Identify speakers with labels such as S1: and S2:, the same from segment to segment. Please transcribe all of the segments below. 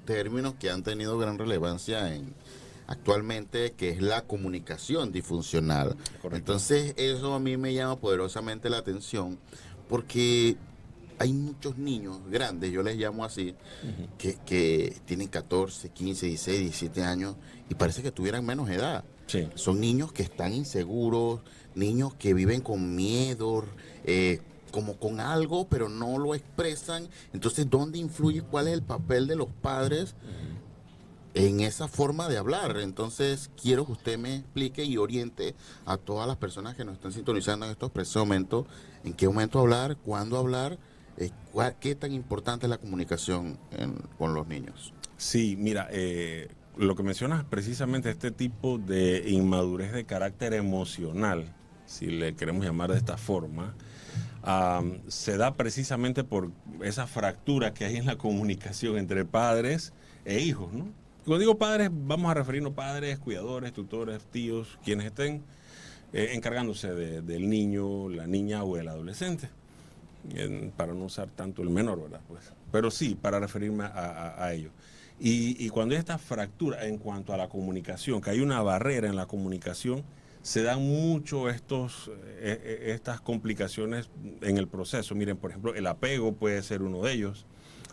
S1: términos que han tenido gran relevancia actualmente, que es la comunicación disfuncional.
S2: Correcto.
S1: Entonces, eso a mí me llama poderosamente la atención, porque hay muchos niños grandes, yo les llamo así, que tienen 14, 15, 16, 17 años y parece que tuvieran menos edad.
S2: Sí.
S1: Son niños que están inseguros, niños que viven con miedo, como con algo, pero no lo expresan. Entonces, ¿dónde influye? ¿Cuál es el papel de los padres en esa forma de hablar? Entonces, quiero que usted me explique y oriente a todas las personas que nos están sintonizando en estos precisos momentos, en qué momento hablar, cuándo hablar, qué tan importante es la comunicación con los niños.
S2: Sí, mira, lo que mencionas precisamente, este tipo de inmadurez de carácter emocional, si le queremos llamar de esta forma, se da precisamente por esa fractura que hay en la comunicación entre padres e hijos, ¿no? Cuando digo padres, vamos a referirnos a padres, cuidadores, tutores, tíos, quienes estén encargándose del niño, la niña o el adolescente, para no usar tanto el menor, ¿verdad? Pues, pero sí, para referirme a ellos. Y cuando hay esta fractura en cuanto a la comunicación, que hay una barrera en la comunicación, se dan mucho estas complicaciones en el proceso. Miren, por ejemplo, el apego puede ser uno de ellos.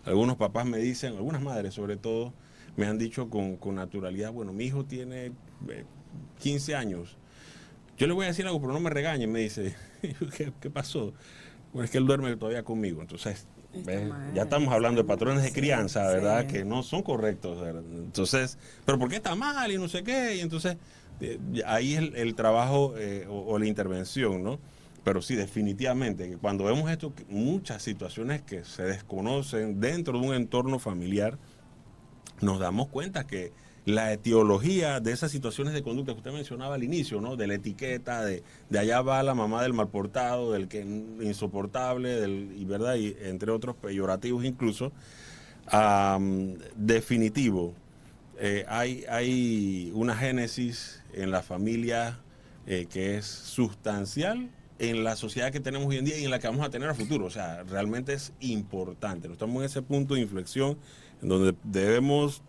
S2: Algunos papás me dicen, algunas madres sobre todo, me han dicho con naturalidad, bueno, mi hijo tiene 15 años. Yo le voy a decir algo, pero no me regañen, me dice. ¿Qué pasó? Bueno, es que él duerme todavía conmigo. Entonces, ya estamos hablando de patrones de crianza, ¿verdad? Sí. Que no son correctos, ¿verdad? Entonces, ¿pero por qué está mal y no sé qué? Y entonces, ahí es el trabajo o la intervención, ¿no? Pero sí, definitivamente, que cuando vemos esto, muchas situaciones que se desconocen dentro de un entorno familiar, nos damos cuenta que la etiología de esas situaciones de conducta que usted mencionaba al inicio, ¿no? De la etiqueta, de allá va la mamá del mal portado, del que insoportable, y verdad, y entre otros peyorativos incluso, definitivo. Hay una génesis en la familia que es sustancial en la sociedad que tenemos hoy en día y en la que vamos a tener a futuro. O sea, realmente es importante. Estamos en ese punto de inflexión en donde debemos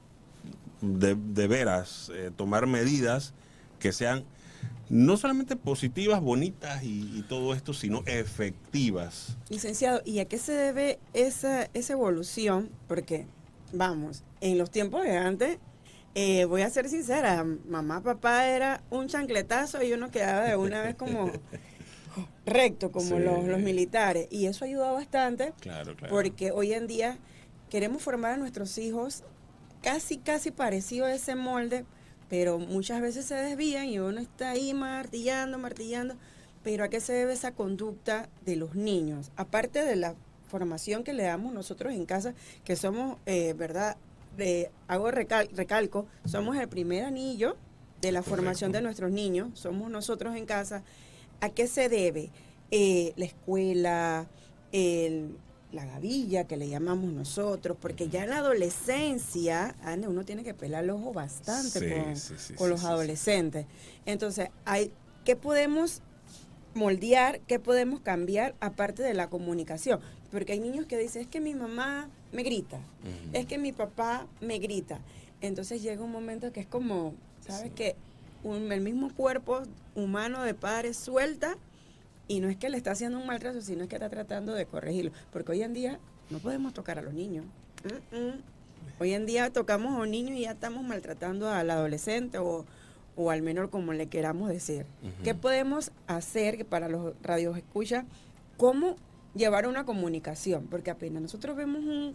S2: de veras tomar medidas que sean no solamente positivas, bonitas y todo esto, sino efectivas.
S3: Licenciado, ¿y a qué se debe esa evolución? Porque, vamos, en los tiempos de antes, voy a ser sincera, mamá, papá era un chancletazo y uno quedaba de una vez como recto, como sí, los militares. Y eso ayudó bastante, claro. Porque hoy en día queremos formar a nuestros hijos casi parecido a ese molde, pero muchas veces se desvían y uno está ahí martillando, pero ¿a qué se debe esa conducta de los niños? Aparte de la formación que le damos nosotros en casa, que somos, ¿verdad? Recalco, somos el primer anillo de la formación de nuestros niños, somos nosotros en casa. ¿A qué se debe? La escuela, la gavilla que le llamamos nosotros, porque ya en la adolescencia, Ana, uno tiene que pelar el ojo bastante con los adolescentes. Entonces, ¿qué podemos moldear, qué podemos cambiar aparte de la comunicación? Porque hay niños que dicen, es que mi mamá me grita, es que mi papá me grita. Entonces llega un momento que es como, ¿sabes qué? El mismo cuerpo humano de padre suelta. Y no es que le está haciendo un maltrato, sino es que está tratando de corregirlo. Porque hoy en día no podemos tocar a los niños. Hoy en día tocamos a un niño y ya estamos maltratando al adolescente o al menor, como le queramos decir. ¿Qué podemos hacer para los radios escucha? ¿Cómo llevar una comunicación? Porque apenas nosotros vemos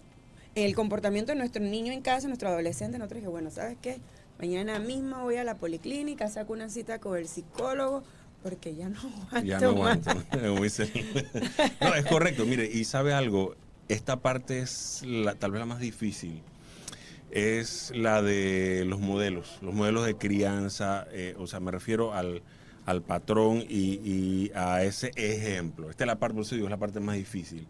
S3: el comportamiento de nuestro niño en casa, nuestro adolescente, nosotros que bueno, ¿sabes qué? Mañana mismo voy a la policlínica, saco una cita con el psicólogo, porque ya no aguanto.
S2: No, es correcto. Mire, y sabe algo, esta parte es tal vez la más difícil. Es la de los modelos de crianza, o sea, me refiero al patrón y a ese ejemplo. Esta es la parte, por eso digo, es la parte más difícil.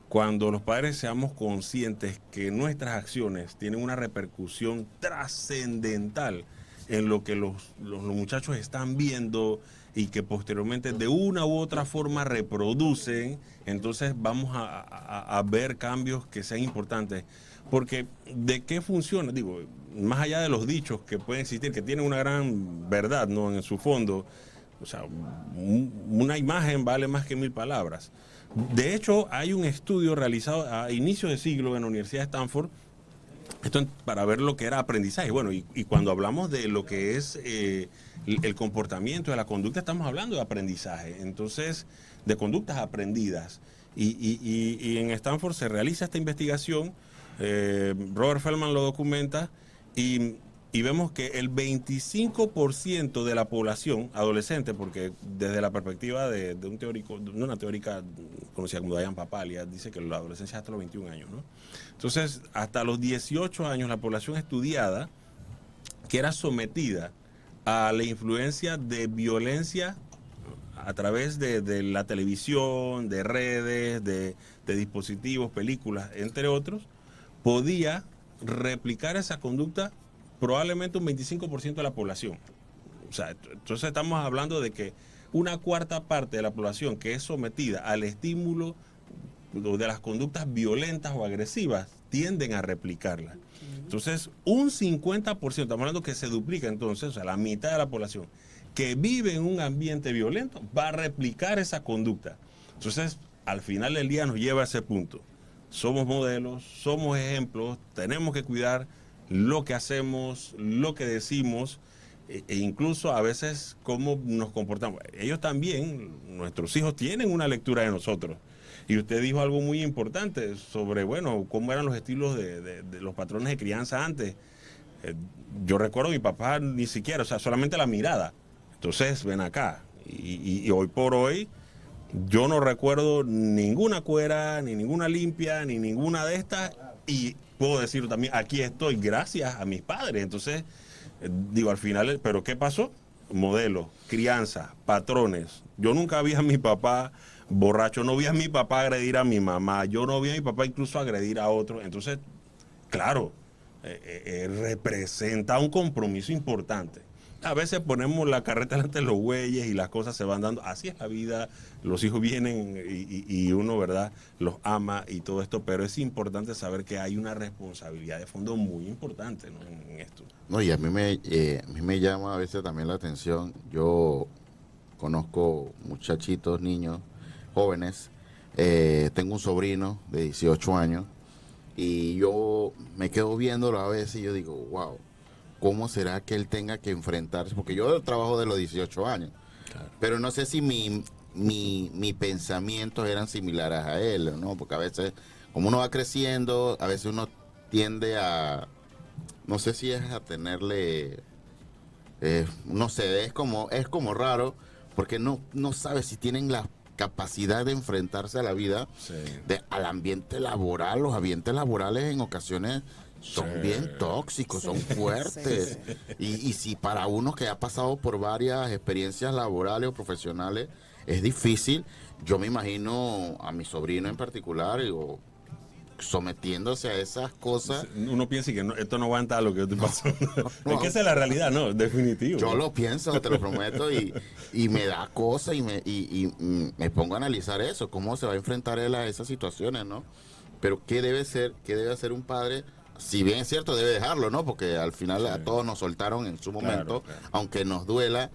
S2: Cuando los padres seamos conscientes que nuestras acciones tienen una repercusión trascendental en lo que los muchachos están viendo y que posteriormente de una u otra forma reproducen, entonces vamos a ver cambios que sean importantes. Porque ¿de qué funciona? Digo, más allá de los dichos que pueden existir, que tienen una gran verdad, ¿no?, en su fondo, o sea, una imagen vale más que 1000 palabras. De hecho, hay un estudio realizado a inicios de siglo en la Universidad de Stanford, esto para ver lo que era aprendizaje. Bueno, y cuando hablamos de lo que es el comportamiento de la conducta, estamos hablando de aprendizaje. Entonces, de conductas aprendidas. Y en Stanford se realiza esta investigación, Robert Feldman lo documenta, y vemos que el 25% de la población adolescente, porque desde la perspectiva de un teórico, de una teórica conocida como Diane Papalia, dice que la adolescencia es hasta los 21 años, ¿no? Entonces, hasta los 18 años, la población estudiada que era sometida a la influencia de violencia a través de la televisión, de redes, de dispositivos, películas, entre otros, podía replicar esa conducta probablemente un 25% de la población. O sea, entonces estamos hablando de que una cuarta parte de la población que es sometida al estímulo de las conductas violentas o agresivas tienden a replicarlas. Entonces, un 50%, estamos hablando que se duplica entonces, o sea, la mitad de la población que vive en un ambiente violento va a replicar esa conducta. Entonces, al final del día nos lleva a ese punto. Somos modelos, somos ejemplos, tenemos que cuidar lo que hacemos, lo que decimos, e incluso a veces cómo nos comportamos. Ellos también, nuestros hijos, tienen una lectura de nosotros. Y usted dijo algo muy importante sobre, bueno, cómo eran los estilos de los patrones de crianza antes. Yo recuerdo a mi papá ni siquiera, o sea, solamente la mirada. Entonces, ven acá. Y hoy por hoy, yo no recuerdo ninguna cuera, ni ninguna limpia, ni ninguna de estas. Y puedo decir también, aquí estoy gracias a mis padres. Entonces, digo, al final, ¿pero qué pasó? Modelos, crianza, patrones. Yo nunca vi a mi papá borracho, no vi a mi papá agredir a mi mamá, yo no vi a mi papá incluso agredir a otro. Entonces, claro, representa un compromiso importante. A veces ponemos la carreta delante de los bueyes y las cosas se van dando. Así es la vida, los hijos vienen y uno, ¿verdad?, los ama y todo esto, pero es importante saber que hay una responsabilidad de fondo muy importante, ¿no?, en esto.
S1: No, y a mí me llama a veces también la atención. Yo conozco muchachitos, niños, jóvenes. Tengo un sobrino de 18 años y yo me quedo viéndolo a veces y yo digo, wow, ¿cómo será que él tenga que enfrentarse? Porque yo trabajo de los 18 años, claro, pero no sé si mi pensamientos eran similares a él, ¿no? Porque a veces, como uno va creciendo, a veces uno tiende a, no sé si es a tenerle, no sé, es como raro, porque no sabe si tienen la capacidad de enfrentarse a la vida, sí, al ambiente laboral. Los ambientes laborales en ocasiones son bien tóxicos, son fuertes. Y si para uno que ha pasado por varias experiencias laborales o profesionales es difícil, yo me imagino a mi sobrino en particular, digo, sometiéndose a esas cosas.
S2: Uno piensa que esto no aguanta lo que yo te paso. Es que esa es la realidad, no, definitivo.
S1: Yo lo pienso, te lo prometo, y me da cosa y me pongo a analizar eso, cómo se va a enfrentar él a esas situaciones, ¿no? Pero ¿qué debe hacer un padre? Si bien es cierto, debe dejarlo, ¿no? Porque al final, sí, a todos nos soltaron en su momento, claro. Aunque nos duela.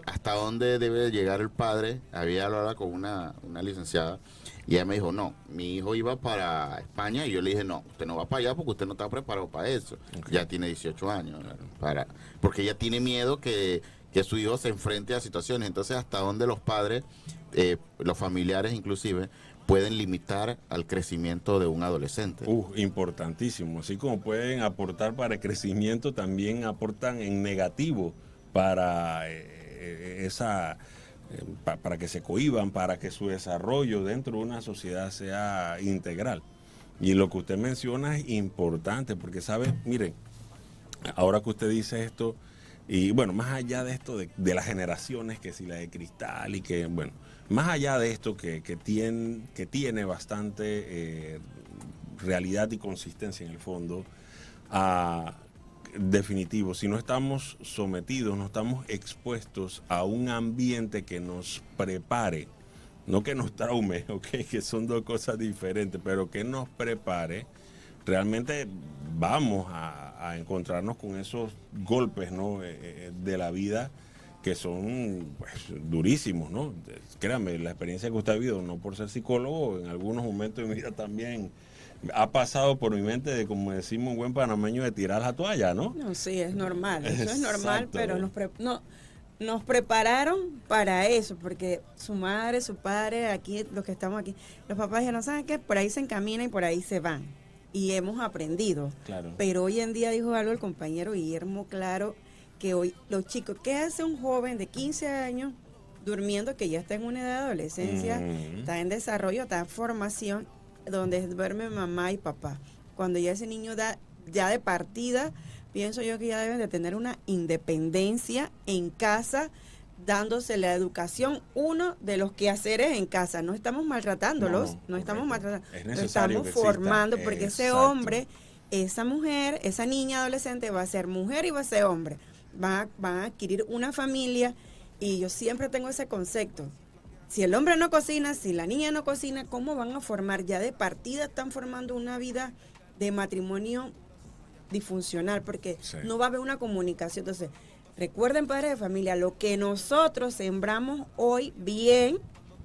S1: ¿Hasta dónde debe llegar el padre? Había hablado con una licenciada y ella me dijo, no, mi hijo iba para España, y yo le dije, no, usted no va para allá porque usted no está preparado para eso. Okay. Ya tiene 18 años, porque ella tiene miedo que su hijo se enfrente a situaciones. Entonces, ¿hasta dónde los padres, los familiares inclusive, pueden limitar al crecimiento de un adolescente?
S2: Importantísimo. Así como pueden aportar para el crecimiento, también aportan en negativo para para que se cohíban, para que su desarrollo dentro de una sociedad sea integral. Y lo que usted menciona es importante, porque sabe, miren, ahora que usted dice esto, y bueno, más allá de esto de las generaciones, que si la de cristal y que, bueno, más allá de esto que tiene bastante realidad y consistencia en el fondo, definitivo, si no estamos sometidos, no estamos expuestos a un ambiente que nos prepare, no que nos traume, ¿okay?, que son dos cosas diferentes, pero que nos prepare realmente vamos a encontrarnos con esos golpes, ¿no? De la vida que son pues, durísimos, ¿no? Créanme, la experiencia que usted ha vivido, no por ser psicólogo, en algunos momentos de mi vida también ha pasado por mi mente de, como decimos un buen panameño, de tirar la toalla, ¿no?
S3: No, sí, es normal, eso es normal,
S2: Exacto.
S3: pero nos prepararon para eso, porque su madre, su padre, aquí, los que estamos aquí, los papás ya no saben qué, por ahí se encaminan y por ahí se van. Y hemos aprendido.
S2: Claro.
S3: Pero hoy en día dijo algo el compañero Guillermo Claro, que hoy los chicos, ¿qué hace un joven de 15 años durmiendo que ya está en una edad de adolescencia, está en desarrollo, está en formación, donde duerme mamá y papá? Cuando ya ese niño da ya de partida, pienso yo que ya deben de tener una independencia en casa, dándose la educación, uno de los quehaceres en casa. No estamos maltratándolos, no estamos maltratando,
S2: es
S3: lo estamos formando, porque ese
S2: Exacto.
S3: hombre, esa mujer, esa niña adolescente va a ser mujer y va a ser hombre. Van a adquirir una familia, y yo siempre tengo ese concepto. Si el hombre no cocina, si la niña no cocina, ¿cómo van a formar? Ya de partida están formando una vida de matrimonio disfuncional, porque
S2: Sí.
S3: no va a haber una comunicación. Entonces, recuerden, padres de familia, lo que nosotros sembramos hoy bien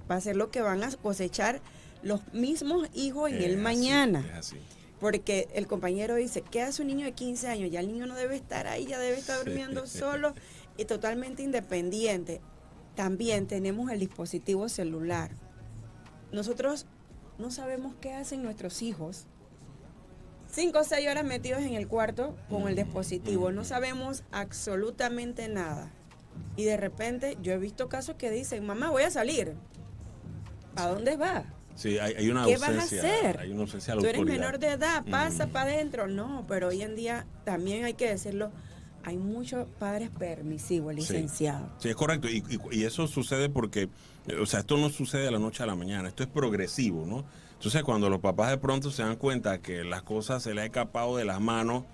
S3: va a ser lo que van a cosechar los mismos hijos en el mañana.
S2: Es así.
S3: Porque el compañero dice, ¿qué hace un niño de 15 años? Ya el niño no debe estar ahí, ya debe estar durmiendo solo y totalmente independiente. También tenemos el dispositivo celular. Nosotros no sabemos qué hacen nuestros hijos. 5 o 6 horas metidos en el cuarto con el dispositivo. No sabemos absolutamente nada. Y de repente yo he visto casos que dicen, mamá, voy a salir. ¿A dónde vas?
S2: Sí, hay una
S3: ¿Qué
S2: ausencia.
S3: vas a hacer?
S2: Hay una ausencia de
S3: Tú
S2: la
S3: eres
S2: autoridad.
S3: menor de edad, pasa para adentro. No, pero hoy en día también hay que decirlo, hay muchos padres permisivos, licenciados.
S2: Sí, es correcto. Y eso sucede porque, o sea, esto no sucede de la noche a la mañana, esto es progresivo, ¿no? Entonces, cuando los papás de pronto se dan cuenta que las cosas se les ha escapado de las manos,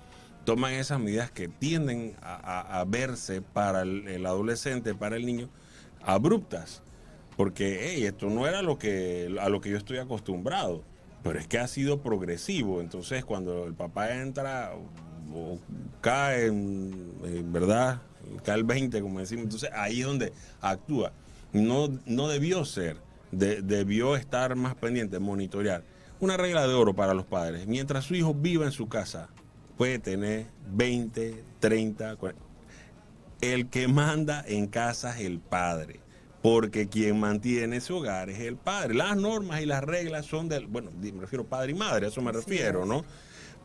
S2: toman esas medidas que tienden a verse para el adolescente, para el niño, abruptas. Porque, hey, esto no era a lo que yo estoy acostumbrado, pero es que ha sido progresivo. Entonces, cuando el papá entra o cae, ¿verdad? Cae el 20, como decimos. Entonces, ahí es donde actúa. No debió ser, debió estar más pendiente, monitorear. Una regla de oro para los padres. Mientras su hijo viva en su casa, puede tener 20, 30, 40. El que manda en casa es el padre. Porque quien mantiene ese hogar es el padre. Las normas y las reglas son del, bueno, me refiero padre y madre, a eso me refiero, ¿no?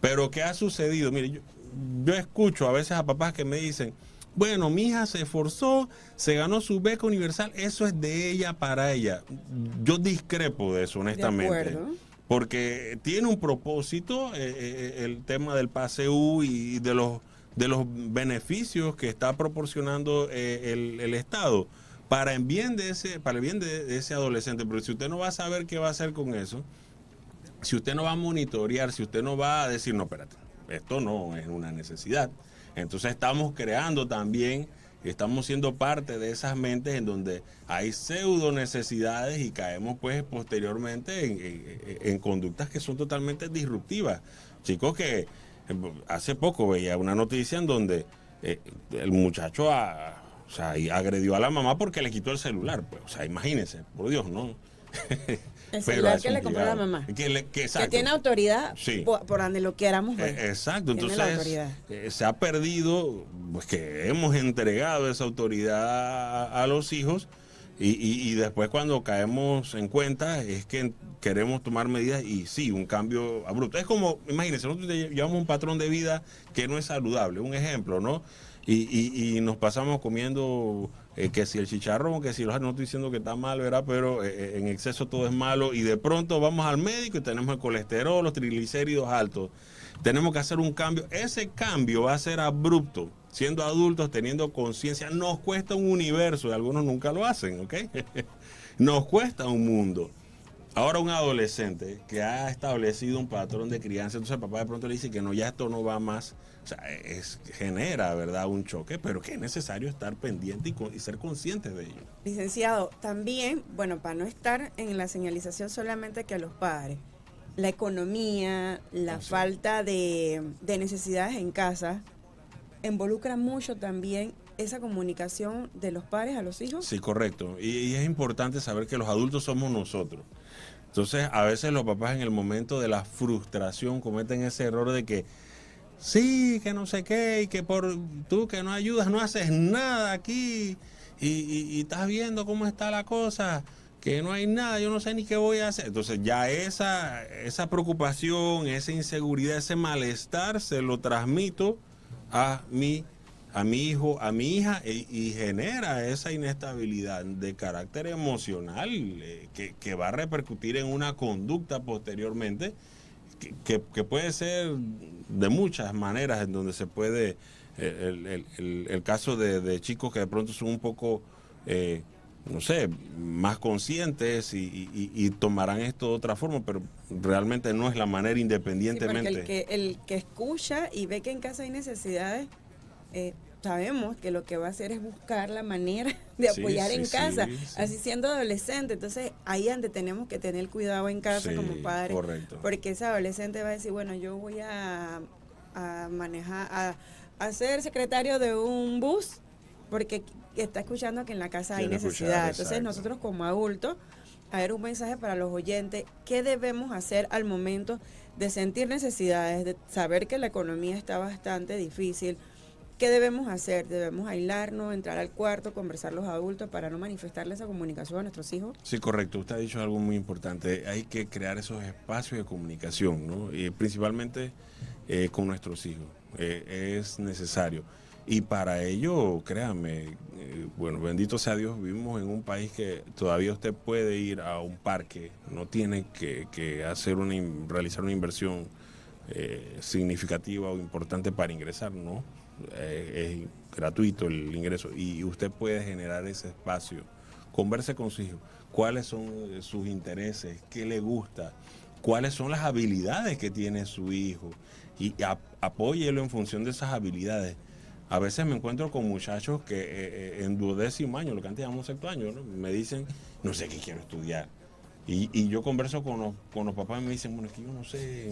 S2: Pero ¿qué ha sucedido? Mire, yo escucho a veces a papás que me dicen, bueno, mi hija se esforzó, se ganó su beca universal, eso es de ella para ella. Yo discrepo de eso, honestamente.
S3: De acuerdo.
S2: Porque tiene un propósito el tema del PASEU y de los beneficios que está proporcionando el Estado. Para el bien de ese adolescente, pero si usted no va a saber qué va a hacer con eso, si usted no va a monitorear, si usted no va a decir, no, espérate, esto no es una necesidad. Entonces estamos creando también, estamos siendo parte de esas mentes en donde hay pseudo necesidades y caemos pues posteriormente en conductas que son totalmente disruptivas. Chicos, que hace poco veía una noticia en donde el muchacho o sea, y agredió a la mamá porque le quitó el celular. Pues, o sea, imagínense, por Dios, ¿no?
S3: El celular que le compró la mamá.
S2: Que
S3: tiene autoridad,
S2: sí,
S3: por donde lo queramos ver.
S2: Exacto,
S3: Tiene
S2: entonces
S3: la autoridad.
S2: Se ha perdido, pues que hemos entregado esa autoridad a los hijos y después cuando caemos en cuenta es que queremos tomar medidas y sí, un cambio abrupto. Es como, imagínense, nosotros llevamos un patrón de vida que no es saludable, un ejemplo, ¿no? Y nos pasamos comiendo que si el chicharrón, que si no estoy diciendo que está mal, ¿verdad? Pero en exceso todo es malo y de pronto vamos al médico y tenemos el colesterol, los triglicéridos altos. Tenemos que hacer un cambio. Ese cambio va a ser abrupto. Siendo adultos, teniendo conciencia, nos cuesta un universo y algunos nunca lo hacen, ¿ok? Nos cuesta un mundo. Ahora un adolescente que ha establecido un patrón de crianza, entonces el papá de pronto le dice que no, ya esto no va más. O sea, genera, ¿verdad?, un choque, pero que es necesario estar pendiente y ser conscientes de ello.
S3: Licenciado, también, bueno, para no estar en la señalización solamente que a los padres, la economía, la falta de necesidades en casa, involucra mucho también esa comunicación de los padres a los hijos.
S2: Sí, correcto. Y es importante saber que los adultos somos nosotros. Entonces, a veces los papás en el momento de la frustración cometen ese error de que sí, que no sé qué, y que por tú que no ayudas, no haces nada aquí, y estás viendo cómo está la cosa, que no hay nada, yo no sé ni qué voy a hacer. Entonces ya esa preocupación, esa inseguridad, ese malestar se lo transmito a mi hijo, a mi hija, y genera esa inestabilidad de carácter emocional que va a repercutir en una conducta posteriormente que puede ser de muchas maneras, en donde se puede, el caso de chicos que de pronto son un poco, no sé, más conscientes y tomarán esto de otra forma, pero realmente no es la manera independientemente.
S3: Sí, porque el que escucha y ve que en casa hay necesidades, sabemos que lo que va a hacer es buscar la manera de apoyar en casa, así siendo adolescente. Entonces ahí es donde tenemos que tener cuidado en casa como padres,
S2: correcto.
S3: Porque ese adolescente va a decir, bueno, yo voy a manejar, a ser secretario de un bus, porque está escuchando que en la casa hay necesidad. Entonces nosotros como adultos, a ver, un mensaje para los oyentes, ¿qué debemos hacer al momento de sentir necesidades, de saber que la economía está bastante difícil? ¿Qué debemos hacer? ¿Debemos aislarnos, entrar al cuarto, conversar los adultos para no manifestarle esa comunicación a nuestros hijos?
S2: Sí, correcto. Usted ha dicho algo muy importante. Hay que crear esos espacios de comunicación, ¿no? Y principalmente con nuestros hijos. Es necesario. Y para ello, créame, bueno, bendito sea Dios, vivimos en un país que todavía usted puede ir a un parque, no tiene que hacer realizar una inversión significativa o importante para ingresar, ¿no? Es gratuito el ingreso y usted puede generar ese espacio. Converse con su hijo, cuáles son sus intereses, qué le gusta, cuáles son las habilidades que tiene su hijo y apóyelo en función de esas habilidades. A veces me encuentro con muchachos que en 12º año, lo que antes llamamos 6º año, ¿no? Me dicen, no sé qué quiero estudiar. Y yo converso con los papás y me dicen, bueno, es que yo no sé,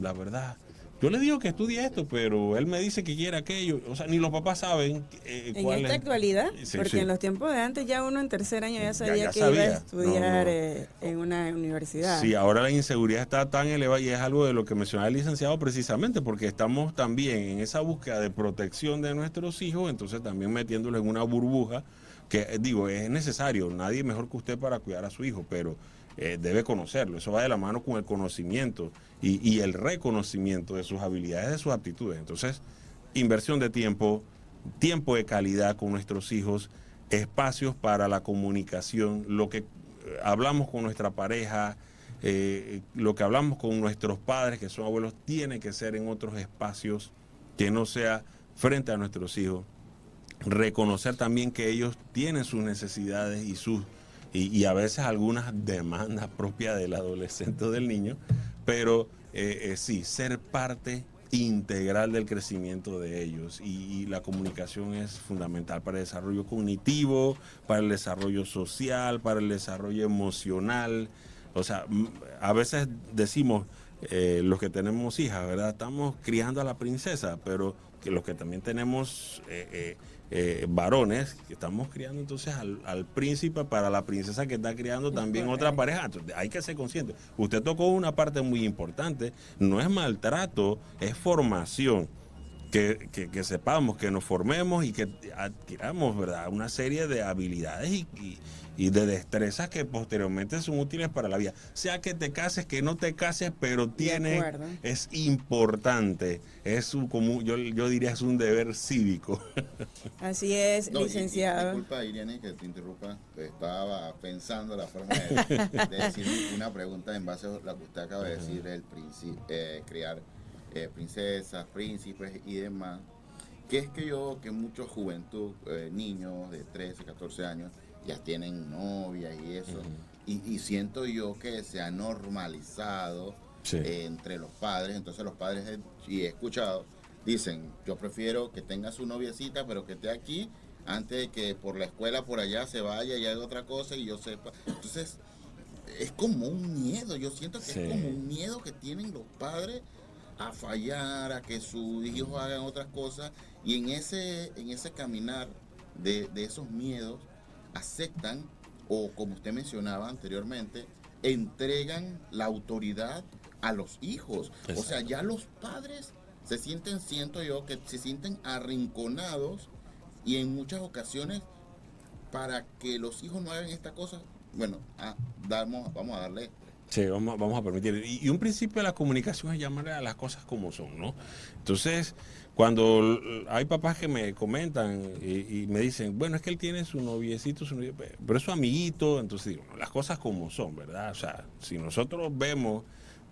S2: la verdad. Yo le digo que estudie esto, pero él me dice que quiere aquello. O sea, ni los papás saben
S3: cuál es. En esta actualidad,
S2: sí,
S3: porque en los tiempos de antes ya uno en 3er año ya sabía que iba a estudiar en una universidad.
S2: Sí, ahora la inseguridad está tan elevada y es algo de lo que mencionaba el licenciado precisamente, porque estamos también en esa búsqueda de protección de nuestros hijos, entonces también metiéndolos en una burbuja que, digo, es necesario. Nadie mejor que usted para cuidar a su hijo, pero debe conocerlo. Eso va de la mano con el conocimiento y el reconocimiento de sus habilidades, de sus aptitudes. Entonces, inversión de tiempo de calidad con nuestros hijos, espacios para la comunicación, lo que hablamos con nuestra pareja, lo que hablamos con nuestros padres, que son abuelos, tiene que ser en otros espacios que no sea frente a nuestros hijos. Reconocer también que ellos tienen sus necesidades y a veces algunas demandas propias del adolescente o del niño, pero sí, ser parte integral del crecimiento de ellos y la comunicación es fundamental para el desarrollo cognitivo, para el desarrollo social, para el desarrollo emocional. O sea, a veces decimos, los que tenemos hijas, ¿verdad? Estamos criando a la princesa, pero que los que también tenemos varones, que estamos criando entonces al príncipe para la princesa que está criando también otra pareja. Entonces, hay que ser consciente. Usted tocó una parte muy importante, no es maltrato, es formación. Que sepamos, que nos formemos y que adquiramos, ¿verdad?, una serie de habilidades y de destrezas que posteriormente son útiles para la vida. Sea que te cases, que no te cases, pero es importante. Como yo diría, es un deber cívico.
S3: Así es, licenciado.
S1: Disculpa, Irene, que te interrumpa. Estaba pensando la forma de decir una pregunta en base a lo que usted acaba de decir, crear princesas, príncipes y demás, que es que mucha juventud, niños de 13, 14 años, ya tienen novias y eso, y siento yo que se ha normalizado entre los padres. Entonces los padres, y he escuchado, dicen, yo prefiero que tenga su noviecita, pero que esté aquí, antes de que por la escuela por allá se vaya y haga otra cosa y yo sepa. Entonces, es como un miedo, yo siento que
S2: Sí.
S1: es como un miedo que tienen los padres a fallar, a que sus hijos hagan otras cosas, y en ese caminar de esos miedos aceptan, o como usted mencionaba anteriormente, entregan la autoridad a los hijos. O sea,
S2: Exacto.
S1: ya los padres se sienten, siento yo, que se sienten arrinconados, y en muchas ocasiones, para que los hijos no hagan esta cosa, bueno, vamos a darle.
S2: Sí, vamos a permitir. Y un principio de la comunicación es llamarle a las cosas como son, ¿no? Entonces, cuando hay papás que me comentan y me dicen, bueno, es que él tiene su noviecito, pero es su amiguito, entonces digo, no, las cosas como son, ¿verdad? O sea, si nosotros vemos,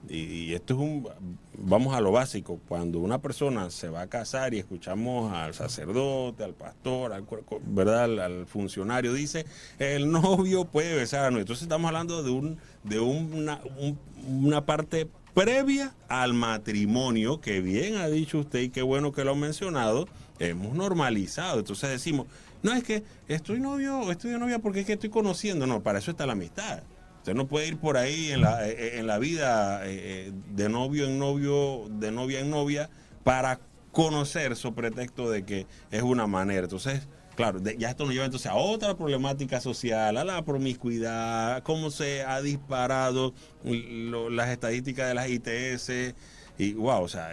S2: y esto es vamos a lo básico, cuando una persona se va a casar y escuchamos al sacerdote, al pastor, ¿verdad? Al funcionario, dice, el novio puede besar a la novia. Entonces estamos hablando de una parte previa al matrimonio, que bien ha dicho usted y qué bueno que lo ha mencionado, hemos normalizado. Entonces decimos, no es que estoy novio o estoy de novia porque es que estoy conociendo, no, para eso está la amistad. Usted no puede ir por ahí en la vida de novio en novio, de novia en novia, para conocer su pretexto de que es una manera. Entonces, claro, ya esto nos lleva entonces a otra problemática social, a la promiscuidad, cómo se ha disparado las estadísticas de las ITS. Y wow, o sea,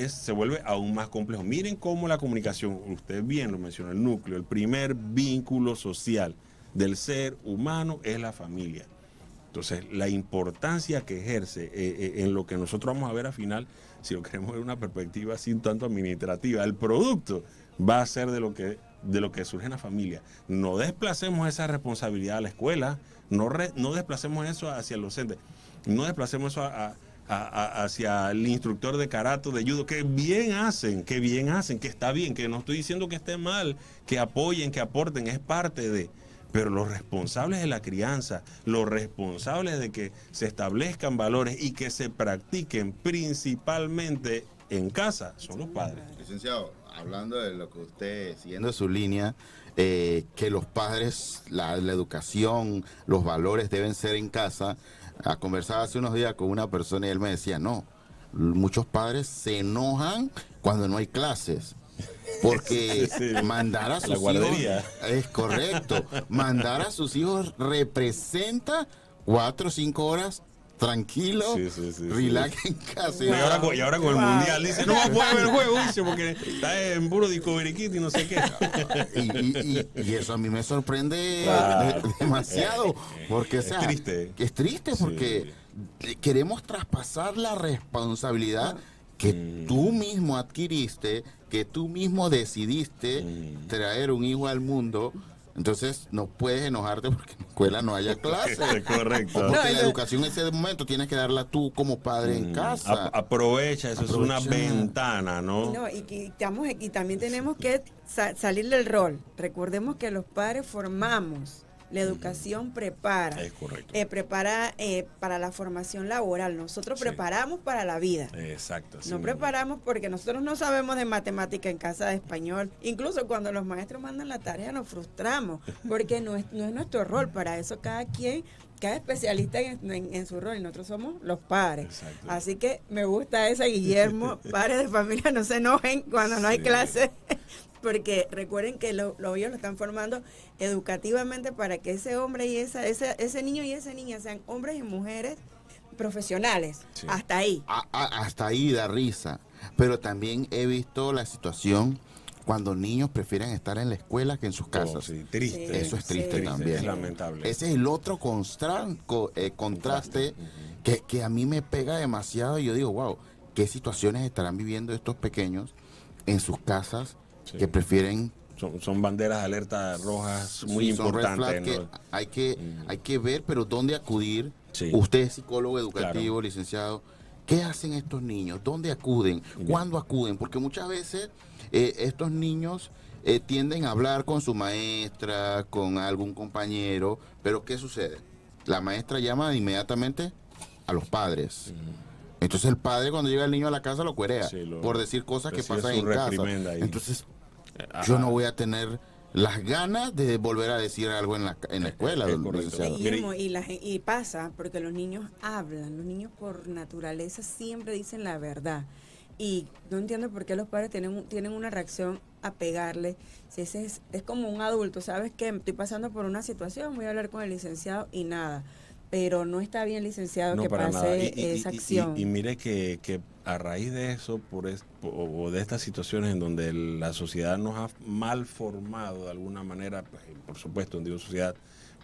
S2: se vuelve aún más complejo. Miren cómo la comunicación, usted bien lo mencionó, el núcleo, el primer vínculo social del ser humano es la familia. Entonces, la importancia que ejerce en lo que nosotros vamos a ver al final, si lo queremos ver en una perspectiva sin tanto administrativa, el producto va a ser de lo que surge en la familia. No desplacemos esa responsabilidad a la escuela, no desplacemos eso hacia el docente, no desplacemos eso hacia el instructor de karate, de judo, que bien hacen, que está bien, que no estoy diciendo que esté mal, que apoyen, que aporten, es parte de... Pero los responsables de la crianza, los responsables de que se establezcan valores y que se practiquen principalmente en casa, son los padres.
S1: Licenciado, hablando de lo que usted, siguiendo su línea, que los padres, la educación, los valores deben ser en casa. Conversaba hace unos días con una persona y él me decía, no, muchos padres se enojan cuando no hay clases. Porque mandar a sus hijos, es correcto, mandar a sus hijos representa 4 o 5 horas tranquilo, relax en casa.
S2: Y ahora con el mundial dice, no va a poder ver el juego, dice, porque está en puro Discovery Kids y no sé qué.
S1: Y eso a mí me sorprende demasiado, porque o sea, es triste porque queremos traspasar la responsabilidad que tú mismo adquiriste, que tú mismo decidiste traer un hijo al mundo. Entonces no puedes enojarte porque en la escuela no haya clases.
S2: Correcto.
S1: O porque la educación en ese momento tienes que darla tú como padre en casa.
S2: Aprovecha, eso es una ventana, ¿no?
S3: Y también tenemos que salir del rol. Recordemos que los padres formamos. La educación prepara.
S2: Es correcto.
S3: Prepara para la formación laboral. Nosotros preparamos para la vida.
S2: Exacto.
S3: No preparamos porque nosotros no sabemos de matemática en casa, de español. Incluso cuando los maestros mandan la tarea nos frustramos porque no es nuestro rol. Para eso cada especialista en su rol, y nosotros somos los padres.
S2: Exacto.
S3: Así que me gusta esa, Guillermo. Padres de familia, no se enojen cuando no hay clases. Porque recuerden que ellos lo están formando educativamente para que ese hombre y ese niño y esa niña sean hombres y mujeres profesionales. Sí. Hasta ahí.
S1: Hasta ahí da risa. Pero también he visto la situación cuando niños prefieren estar en la escuela que en sus casas.
S2: Sí, triste.
S1: Eso es triste también.
S2: Es lamentable.
S1: Ese es el otro contraste que a mí me pega demasiado. Y yo digo, wow, ¿qué situaciones estarán viviendo estos pequeños en sus casas? Sí. Que prefieren...
S2: Son banderas de alerta rojas muy importantes, ¿no?
S1: Hay que ver, pero ¿dónde acudir?
S2: Sí.
S1: Usted es psicólogo educativo, licenciado. ¿Qué hacen estos niños? ¿Dónde acuden? ¿Cuándo acuden? Porque muchas veces estos niños tienden a hablar con su maestra, con algún compañero, pero ¿qué sucede? La maestra llama inmediatamente a los padres. Entonces el padre cuando llega el niño a la casa lo cuerea por decir cosas que pasan en casa. Entonces yo no voy a tener las ganas de volver a decir algo en la escuela.
S2: Es correcto.
S1: licenciado.
S3: Guillermo, y pasa porque los niños hablan, los niños por naturaleza siempre dicen la verdad. Y no entiendo por qué los padres tienen una reacción a pegarle. Si ese es como un adulto, ¿sabes qué? Estoy pasando por una situación, voy a hablar con el licenciado y nada. Pero no está bien, licenciado,
S2: No,
S3: que
S2: para nada.
S3: pase esa acción.
S2: Y mire que a raíz de eso, o de estas situaciones en donde la sociedad nos ha mal formado de alguna manera, pues, por supuesto, digo sociedad,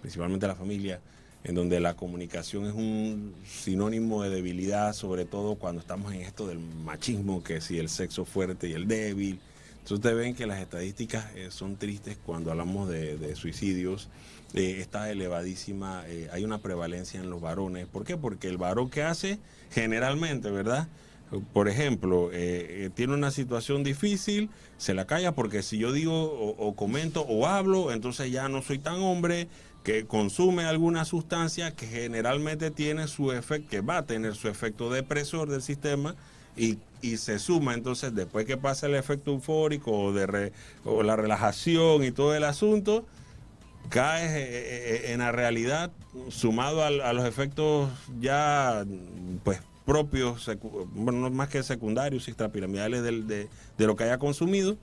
S2: principalmente la familia, en donde la comunicación es un sinónimo de debilidad, sobre todo cuando estamos en esto del machismo, que si el sexo fuerte y el débil. Entonces ustedes ven que las estadísticas son tristes cuando hablamos de suicidios. Está elevadísima, hay una prevalencia en los varones. ¿Por qué? Porque el varón que hace generalmente, ¿verdad? Por ejemplo, tiene una situación difícil, se la calla porque si yo digo o comento o hablo, entonces ya no soy tan hombre, que consume alguna sustancia que generalmente tiene su efecto, que va a tener su efecto depresor del sistema y se suma entonces después que pasa el efecto eufórico o la relajación y todo el asunto, caes en la realidad sumado a los efectos ya pues propios, bueno, no más que secundarios, extrapiramidales de lo que haya consumido,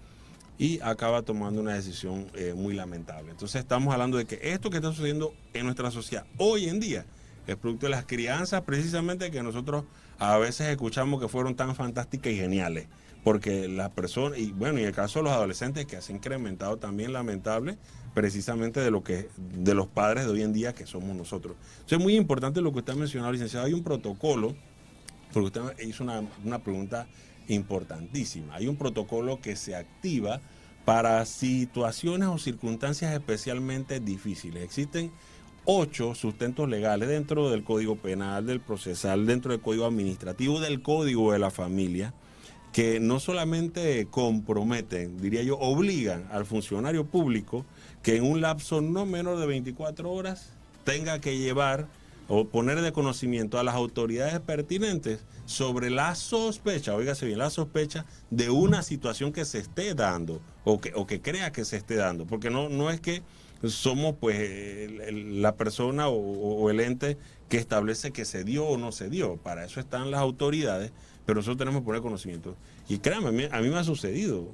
S2: y acaba tomando una decisión muy lamentable. Entonces estamos hablando de que esto que está sucediendo en nuestra sociedad hoy en día es producto de las crianzas precisamente que nosotros a veces escuchamos que fueron tan fantásticas y geniales, porque las personas, y bueno, y el caso de los adolescentes que se ha incrementado también lamentable, precisamente de los padres de hoy en día que somos nosotros. Entonces es muy importante lo que usted ha mencionado, licenciado. Hay un protocolo, porque usted hizo una pregunta importantísima. Hay un protocolo que se activa para situaciones o circunstancias especialmente difíciles. Existen 8 sustentos legales dentro del Código Penal, del Procesal, dentro del Código Administrativo, del Código de la Familia, que no solamente comprometen, diría yo, obligan al funcionario público que en un lapso no menor de 24 horas tenga que llevar o poner de conocimiento a las autoridades pertinentes sobre la sospecha, óigase bien, la sospecha de una situación que se esté dando o que crea que se esté dando, porque no es que somos pues la persona o el ente que establece que se dio o no se dio. Para eso están las autoridades, pero nosotros tenemos que poner conocimiento. Y créanme, a mí me ha sucedido.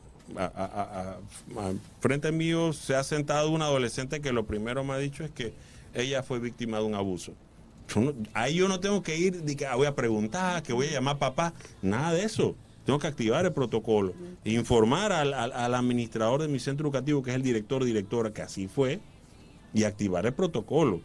S2: Frente mío se ha sentado una adolescente que lo primero me ha dicho es que ella fue víctima de un abuso. Ahí yo no tengo que ir, voy a preguntar, que voy a llamar a papá, nada de eso. Tengo que activar el protocolo, informar al administrador de mi centro educativo, que es el director o directora, que así fue, y activar el protocolo.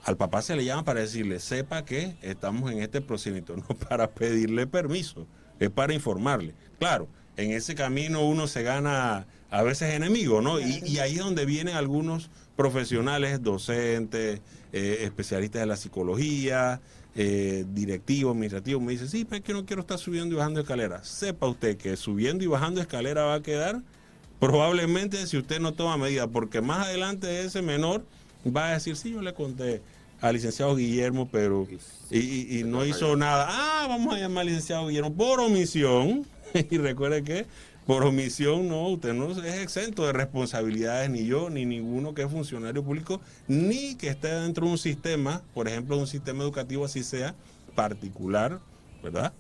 S2: Al papá se le llama para decirle, sepa que estamos en este procedimiento, no para pedirle permiso, es para informarle. Claro, en ese camino uno se gana a veces enemigos, ¿no? Y ahí es donde vienen algunos profesionales, docentes, especialistas de la psicología, directivos, administrativos, me dicen, sí, pero es que no quiero estar subiendo y bajando escaleras. Sepa usted que subiendo y bajando escalera va a quedar probablemente si usted no toma medidas, porque más adelante ese menor va a decir, sí, yo le conté al licenciado Guillermo, pero y no hizo nada. Ah, vamos a llamar al licenciado Guillermo por omisión. Y recuerde que por omisión no, usted no es exento de responsabilidades, ni yo, ni ninguno que es funcionario público, ni que esté dentro de un sistema, por ejemplo, un sistema educativo así sea, particular, ¿verdad?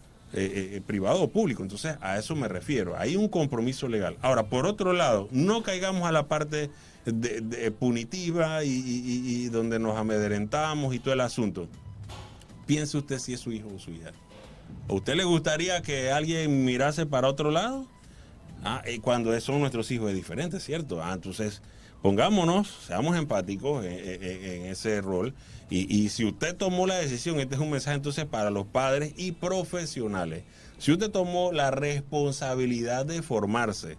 S2: Privado o público. Entonces, a eso me refiero. Hay un compromiso legal. Ahora, por otro lado, no caigamos a la parte de punitiva y donde nos amedrentamos y todo el asunto. Piense usted si es su hijo o su hija. ¿A usted le gustaría que alguien mirase para otro lado? Y cuando son nuestros hijos es diferente, ¿cierto? Entonces, pongámonos, seamos empáticos en ese rol. Y si usted tomó la decisión, este es un mensaje entonces para los padres y profesionales. Si usted tomó la responsabilidad de formarse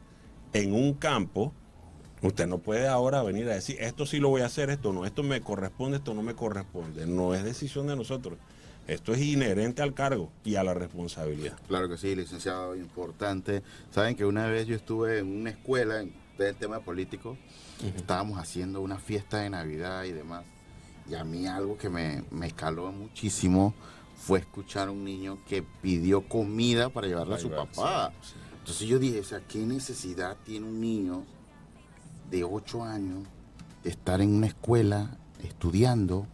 S2: en un campo, usted no puede ahora venir a decir, esto sí lo voy a hacer, esto no, esto me corresponde, esto no me corresponde. No es decisión de nosotros. Esto es inherente al cargo y a la responsabilidad.
S1: Claro que sí, licenciado, importante. Saben que una vez yo estuve en una escuela, del tema político, estábamos haciendo una fiesta de Navidad y demás. Y a mí algo que me escaló muchísimo fue escuchar a un niño que pidió comida para llevarle a su papá.
S2: Sí.
S1: Entonces yo dije, o sea, ¿qué necesidad tiene un niño de 8 años estar en una escuela estudiando,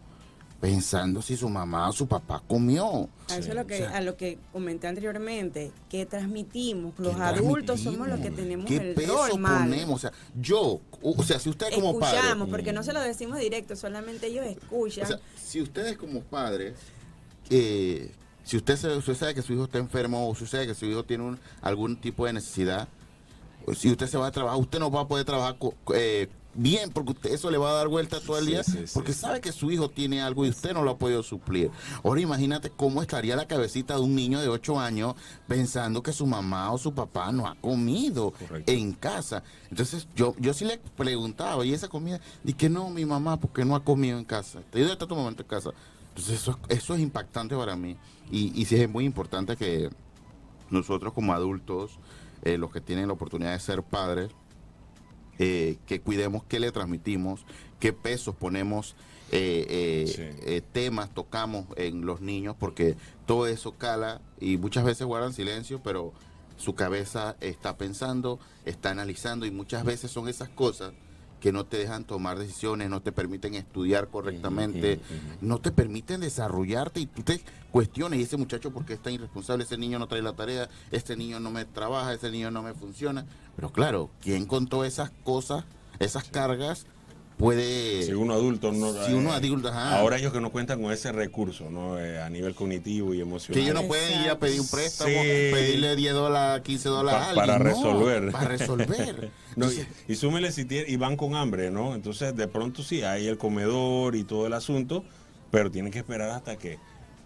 S1: pensando si su mamá o su papá comió.
S3: Eso es lo que,
S1: O sea,
S3: a lo que comenté anteriormente, que transmitimos, los
S1: ¿qué
S3: adultos somos los que
S1: transmitimos?
S3: tenemos
S1: ¿Qué
S3: el
S1: peso
S3: rol mal.
S1: ponemos? O sea, si usted como padre,
S3: Escuchamos, porque no se lo decimos directo, solamente ellos escuchan.
S1: o sea, si ustedes como padres, si usted sabe que su hijo está enfermo o si usted sabe que su hijo tiene algún tipo de necesidad, o si usted se va a trabajar, usted no va a poder trabajar bien, porque eso le va a dar vuelta todo el día, porque sabe que su hijo tiene algo y usted no lo ha podido suplir. Ahora imagínate cómo estaría la cabecita de un niño de 8 años pensando que su mamá o su papá no ha comido en casa. Entonces yo sí le preguntaba, ¿y esa comida? Y que no, mi mamá, porque no ha comido en casa. ¿Y dónde está tu mamá en casa? Entonces eso es impactante para mí. Y sí es muy importante que nosotros como adultos, los que tienen la oportunidad de ser padres, que cuidemos qué le transmitimos, qué pesos ponemos, temas tocamos en los niños, porque todo eso cala y muchas veces guardan silencio, pero su cabeza está pensando, está analizando y muchas veces son esas cosas que no te dejan tomar decisiones, no te permiten estudiar correctamente, no te permiten desarrollarte y tú te cuestiones, y ese muchacho por qué es tan irresponsable, ese niño no trae la tarea, este niño no me trabaja, ese niño no me funciona. Pero claro, ¿quién con todas esas cosas, esas cargas, puede...
S2: Si uno adulto no...
S1: Si uno adulto, ajá.
S2: Ahora ellos que no cuentan con ese recurso, ¿no? A nivel cognitivo y emocional.
S1: Que ellos no pueden ir a pedir un préstamo,
S2: Sí.
S1: pedirle $10, $15 a alguien.
S2: Para
S1: no,
S2: resolver.
S1: Para resolver.
S2: No,
S1: Entonces,
S2: y súmele si tiene, y van con hambre, ¿no? Entonces, de pronto sí, hay el comedor y todo el asunto, pero tienen que esperar hasta que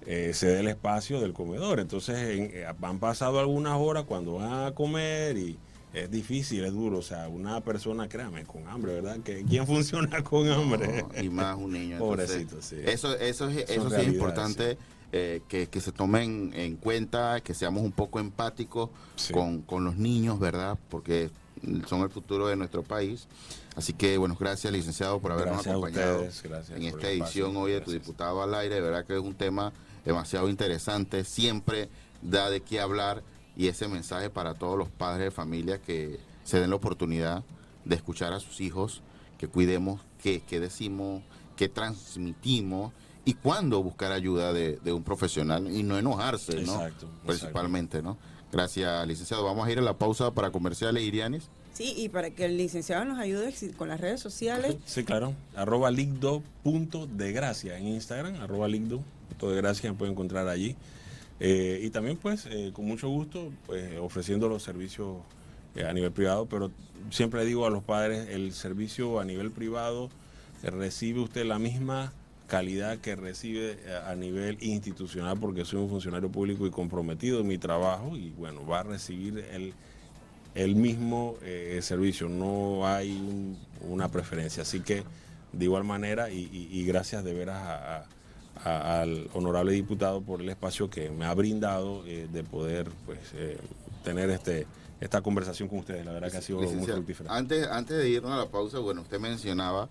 S2: se dé el espacio del comedor. Entonces, han pasado algunas horas cuando van a comer y es difícil, es duro. O sea, una persona, créame, con hambre, ¿verdad? ¿Quién funciona con hambre?
S1: no, y más un niño.
S2: Pobrecito,
S1: entonces,
S2: sí.
S1: Eso sí es importante. Que se tomen en cuenta, que seamos un poco empáticos con los niños, ¿verdad? Porque son el futuro de nuestro país. Así que, bueno, gracias, licenciado, por habernos acompañado en esta edición hoy de Tu Diputado al Aire. De verdad que es un tema demasiado interesante, siempre da de qué hablar, y ese mensaje para todos los padres de familia que se den la oportunidad de escuchar a sus hijos, que cuidemos qué decimos, qué transmitimos, y cuándo buscar ayuda de un profesional y no enojarse, ¿no?
S2: Exacto.
S1: Principalmente, ¿no? Gracias, licenciado. Vamos a ir a la pausa para comerciales, Irianis.
S3: Sí, y para que el licenciado nos ayude con las redes sociales.
S2: Sí, claro. @ligdo.degracia en Instagram, @ligdo.degracia, me pueden encontrar allí. Y también, pues, con mucho gusto, pues, ofreciendo los servicios a nivel privado, pero siempre le digo a los padres, el servicio a nivel privado recibe usted la misma calidad que recibe a nivel institucional, porque soy un funcionario público y comprometido en mi trabajo, y bueno, va a recibir el mismo servicio, no hay una preferencia. Así que de igual manera, y gracias de veras al honorable diputado por el espacio que me ha brindado de poder, pues, tener esta conversación con ustedes. La verdad que ha sido muy fructífera.
S1: Antes de irnos a la pausa, bueno, usted mencionaba,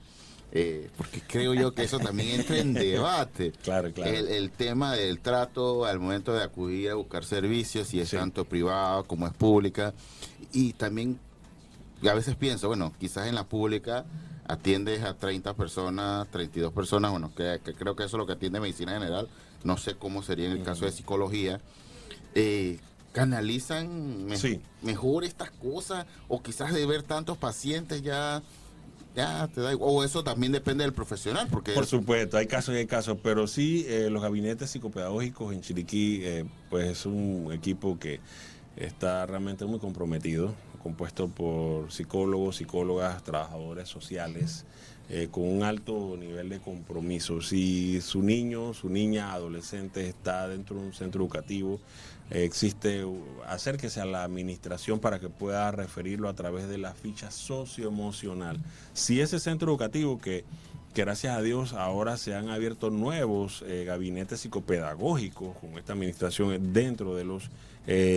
S1: porque creo yo que eso también entra en debate.
S2: Claro.
S1: El tema del trato al momento de acudir a buscar servicios, si es tanto privado como es pública. Y también a veces pienso, bueno, quizás en la pública atiendes a 30 personas, 32 personas, bueno, que creo que eso es lo que atiende medicina general. No sé cómo sería en el caso de psicología. ¿Canalizan mejor estas cosas? O quizás de ver tantos pacientes ya te da igual, o eso también depende del profesional, porque
S2: por supuesto, hay casos y hay casos, pero sí, los gabinetes psicopedagógicos en Chiriquí, pues es un equipo que está realmente muy comprometido, compuesto por psicólogos, psicólogas, trabajadores sociales, con un alto nivel de compromiso. Si su niño, su niña, adolescente está dentro de un centro educativo, acérquese a la administración para que pueda referirlo a través de la ficha socioemocional. Si ese centro educativo que gracias a Dios ahora se han abierto nuevos gabinetes psicopedagógicos con esta administración dentro de los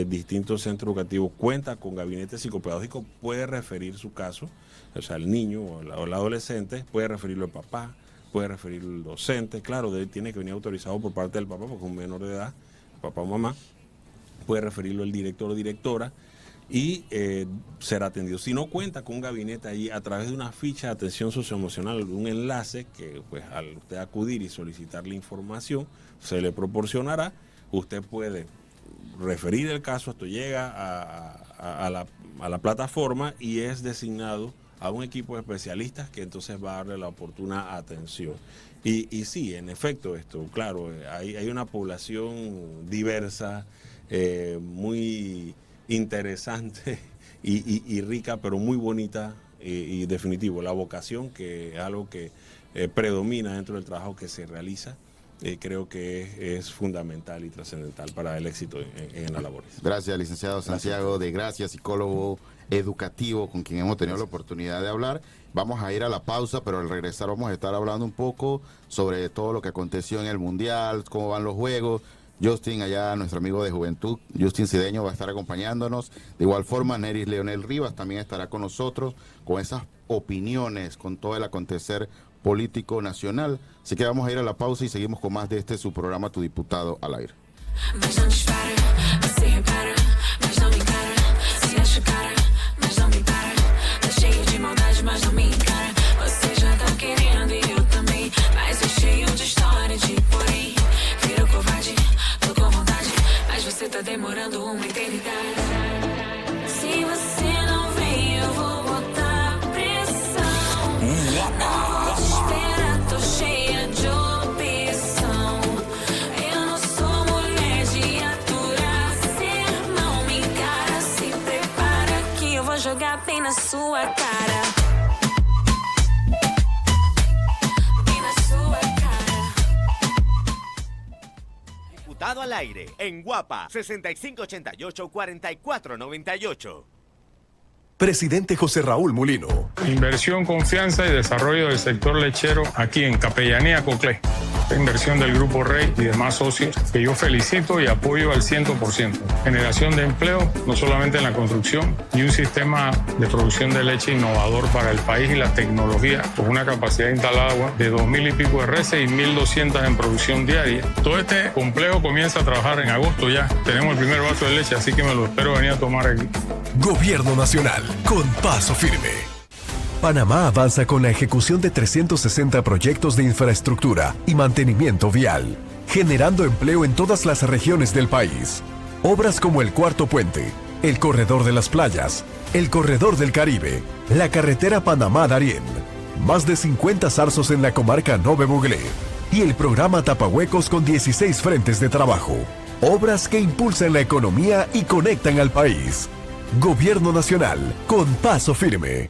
S2: distintos centros educativos, cuenta con gabinetes psicopedagógicos, puede referir su caso, o sea, el niño o el adolescente, puede referirlo al papá, puede referirlo al docente, claro, tiene que venir autorizado por parte del papá porque es un menor de edad, papá o mamá, puede referirlo el director o directora, y será atendido. Si no cuenta con un gabinete allí, a través de una ficha de atención socioemocional, un enlace que pues al usted acudir y solicitar la información, se le proporcionará. Usted puede referir el caso, esto llega a la plataforma y es designado a un equipo de especialistas que entonces va a darle la oportuna atención. Y sí, en efecto, esto, claro, hay una población diversa, muy interesante y rica, pero muy bonita y definitivo. La vocación, que es algo que predomina dentro del trabajo que se realiza, creo que es fundamental y trascendental para el éxito en las labores.
S1: Gracias, licenciado Santiago de Gracia, psicólogo educativo con quien hemos tenido la oportunidad de hablar. Vamos a ir a la pausa, pero al regresar vamos a estar hablando un poco sobre todo lo que aconteció en el Mundial, cómo van los juegos. Justin, allá nuestro amigo de juventud, Justin Cedeño, va a estar acompañándonos. De igual forma, Neris Leonel Rivas también estará con nosotros con esas opiniones, con todo el acontecer político nacional. Así que vamos a ir a la pausa y seguimos con más de su programa, Tu Diputado al Aire.
S4: Tá demorando uma eternidade. Se você não vem, eu vou botar pressão. Não vou te esperar, tô cheia de opção. Eu não sou mulher de aturar. Cê não me encara, se prepara que eu vou jogar bem na sua cara.
S5: Al aire en Guapa 6588-4498.
S6: Presidente José Raúl Mulino.
S7: Inversión, confianza y desarrollo del sector lechero aquí en Capellanía Coclé. Inversión del Grupo Rey y demás socios que yo felicito y apoyo al 100%. Generación de empleo, no solamente en la construcción, y un sistema de producción de leche innovador para el país y la tecnología, con una capacidad instalada de 2.000 y pico de reses y 1.200 en producción diaria. Todo este complejo comienza a trabajar en agosto ya. Tenemos el primer vaso de leche, así que me lo espero venir a tomar aquí.
S6: Gobierno Nacional, con paso firme. Panamá avanza con la ejecución de 360 proyectos de infraestructura y mantenimiento vial, generando empleo en todas las regiones del país. Obras como el Cuarto Puente, el Corredor de las Playas, el Corredor del Caribe, la carretera Panamá-Darién, más de 50 zarzos en la comarca Nove Buglé y el programa Tapahuecos con 16 frentes de trabajo. Obras que impulsan la economía y conectan al país. Gobierno Nacional, con paso firme.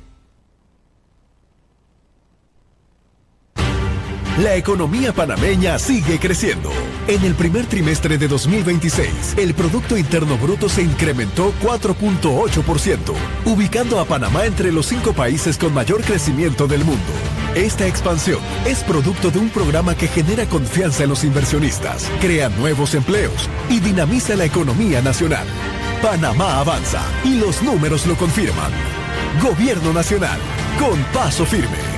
S6: La economía panameña sigue creciendo. En el primer trimestre de 2026, el Producto Interno Bruto se incrementó 4.8%, ubicando a Panamá entre los 5 países con mayor crecimiento del mundo. Esta expansión es producto de un programa que genera confianza en los inversionistas, crea nuevos empleos y dinamiza la economía nacional. Panamá avanza y los números lo confirman. Gobierno Nacional, con paso firme.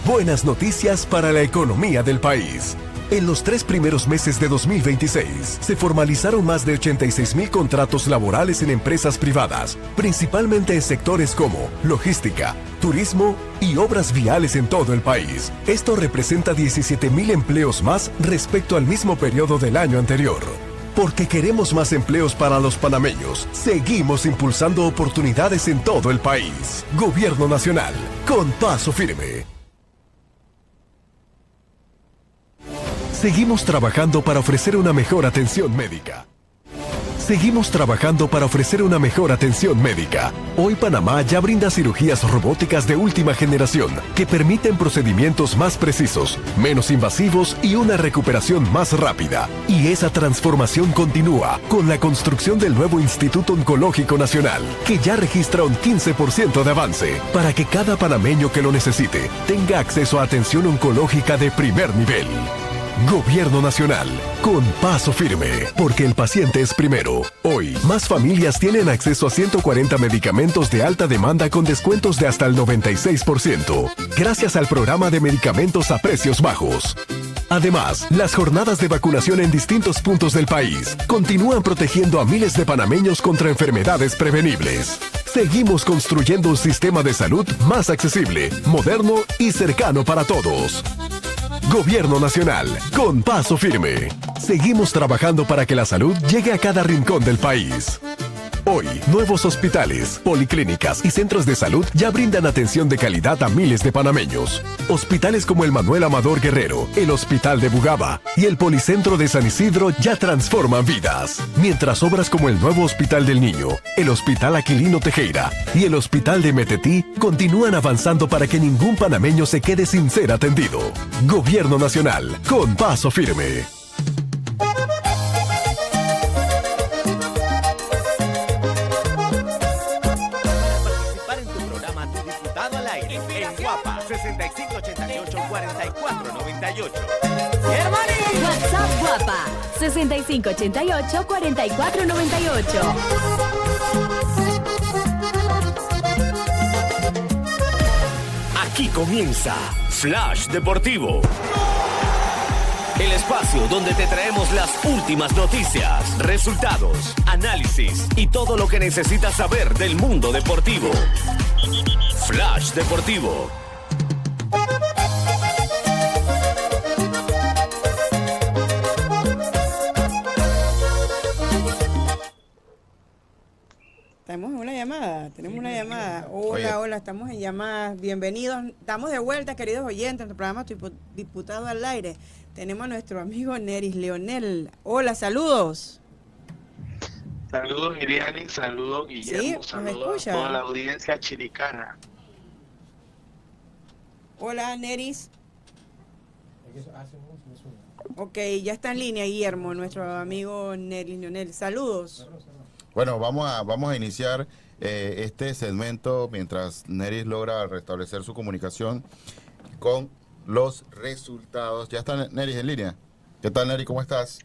S6: Buenas noticias para la economía del país. En los 3 primeros meses de 2026, se formalizaron más de 86,000 contratos laborales en empresas privadas, principalmente en sectores como logística, turismo y obras viales en todo el país. Esto representa 17,000 empleos más respecto al mismo periodo del año anterior. Porque queremos más empleos para los panameños, seguimos impulsando oportunidades en todo el país. Gobierno Nacional, con paso firme. Seguimos trabajando para ofrecer una mejor atención médica. Seguimos trabajando para ofrecer una mejor atención médica. Hoy Panamá ya brinda cirugías robóticas de última generación que permiten procedimientos más precisos, menos invasivos y una recuperación más rápida. Y esa transformación continúa con la construcción del nuevo Instituto Oncológico Nacional, que ya registra un 15% de avance para que cada panameño que lo necesite tenga acceso a atención oncológica de primer nivel. Gobierno Nacional, con paso firme, porque el paciente es primero. Hoy, más familias tienen acceso a 140 medicamentos de alta demanda con descuentos de hasta el 96%, gracias al programa de medicamentos a precios bajos. Además, las jornadas de vacunación en distintos puntos del país continúan protegiendo a miles de panameños contra enfermedades prevenibles. Seguimos construyendo un sistema de salud más accesible, moderno y cercano para todos. Gobierno Nacional, con paso firme. Seguimos trabajando para que la salud llegue a cada rincón del país. Hoy, nuevos hospitales, policlínicas y centros de salud ya brindan atención de calidad a miles de panameños. Hospitales como el Manuel Amador Guerrero, el Hospital de Bugaba y el Policentro de San Isidro ya transforman vidas. Mientras obras como el nuevo Hospital del Niño, el Hospital Aquilino Tejera y el Hospital de Metetí continúan avanzando para que ningún panameño se quede sin ser atendido. Gobierno Nacional, con paso firme.
S5: Participar en tu programa Tu Diputado al Aire en Guapa 6588-4498.
S8: WhatsApp Guapa 6588-4498.
S9: Aquí comienza Flash Deportivo. El espacio donde te traemos las últimas noticias, resultados, análisis y todo lo que necesitas saber del mundo deportivo. Flash Deportivo.
S3: Tenemos una llamada. Hola, estamos en llamadas. Bienvenidos. Estamos de vuelta, queridos oyentes, en el programa Diputado al Aire. Tenemos a nuestro amigo Neris Leonel. Hola, saludos.
S10: Saludos, Iriani, saludos, Guillermo,
S3: Sí,
S10: saludos a toda la audiencia chiricana.
S3: Hola, Neris. Ok, ya está en línea, Guillermo, nuestro amigo Neris Leonel. Saludos.
S1: Bueno, vamos a iniciar este segmento mientras Neris logra restablecer su comunicación con los resultados. ¿Ya está Neris en línea? ¿Qué tal, Neris? ¿Cómo estás?